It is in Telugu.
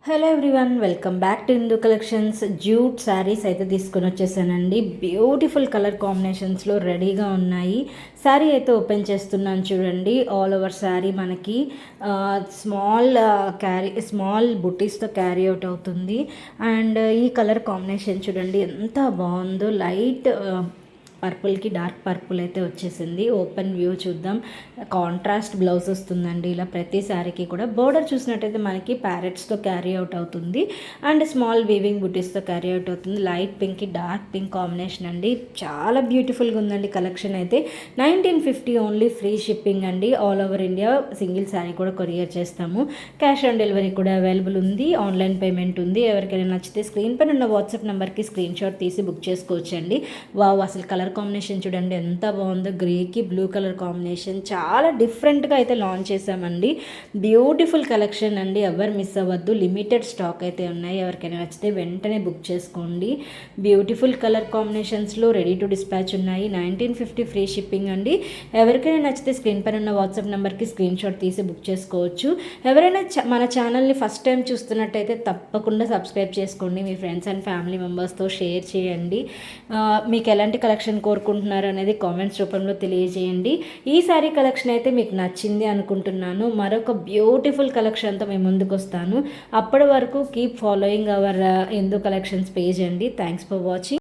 Hello everyone, welcome back to Hindu collections. Jute saris అయితే తీసుకొని వచ్చేసానండి. బ్యూటిఫుల్ కలర్ కాంబినేషన్స్లో రెడీగా ఉన్నాయి. శారీ అయితే ఓపెన్ చేస్తున్నాను చూడండి. ఆల్ ఓవర్ శారీ మనకి స్మాల్ బుటీస్తో క్యారీ అవుట్ అవుతుంది. అండ్ ఈ కలర్ కాంబినేషన్ చూడండి ఎంత బాగుందో. లైట్ పర్పుల్కి డార్క్ పర్పుల్ అయితే వచ్చేసింది. ఓపెన్ వ్యూ చూద్దాం. కాంట్రాస్ట్ బ్లౌజ్ వస్తుందండి. ఇలా ప్రతి శారీకి కూడా బోర్డర్ చూసినట్టయితే మనకి ప్యారెట్స్తో క్యారీ అవుట్ అవుతుంది. అండ్ స్మాల్ వీవింగ్ బుటీస్తో క్యారీ అవుట్ అవుతుంది. లైట్ పింక్కి డార్క్ పింక్ కాంబినేషన్ అండి. చాలా బ్యూటిఫుల్గా ఉందండి కలెక్షన్ అయితే. 1950 ఓన్లీ, ఫ్రీ షిప్పింగ్ అండి. All over India single sari కూడా కొరియర్ చేస్తాము. క్యాష్ ఆన్ డెలివరీ కూడా అవైలబుల్ ఉంది. ఆన్లైన్ పేమెంట్ ఉంది. ఎవరికైనా నచ్చితే స్క్రీన్ పైన ఉన్న వాట్సాప్ నెంబర్కి స్క్రీన్ షాట్ తీసి బుక్ చేసుకోవచ్చండి. వావ్, అసలు కలర్ కాంబినేషన్ చూడండి ఎంత బాగుందో. గ్రేకి బ్లూ కలర్ కాంబినేషన్ చాలా డిఫరెంట్గా అయితే లాంచ్ చేసామండి. బ్యూటిఫుల్ కలెక్షన్ అండి. ఎవరు మిస్ అవ్వద్దు. లిమిటెడ్ స్టాక్ అయితే ఉన్నాయి. ఎవరికైనా నచ్చితే వెంటనే బుక్ చేసుకోండి. బ్యూటిఫుల్ కలర్ కాంబినేషన్స్లో రెడీ టు డిస్పాచ్ ఉన్నాయి. 1950 ఫ్రీ షిప్పింగ్ అండి. ఎవరికైనా నచ్చితే స్క్రీన్ పైన ఉన్న వాట్సాప్ నెంబర్కి స్క్రీన్ షాట్ తీసి బుక్ చేసుకోవచ్చు. ఎవరైనా మన ఛానల్ని ఫస్ట్ టైం చూస్తున్నట్టయితే తప్పకుండా సబ్స్క్రైబ్ చేసుకోండి. మీ ఫ్రెండ్స్ అండ్ ఫ్యామిలీ మెంబర్స్తో షేర్ చేయండి. మీకు ఎలాంటి కలెక్షన్ కోరుకుంటున్నారు అనేది కామెంట్స్ రూపంలో తెలియజేయండి. ఈ సారీ కలెక్షన్ అయితే మీకు నచ్చింది అనుకుంటున్నాను. మరొక బ్యూటిఫుల్ కలెక్షన్తో మేము ముందుకు వస్తాను. అప్పటి వరకు keep following our Hindu collections page అండి. Thanks for watching.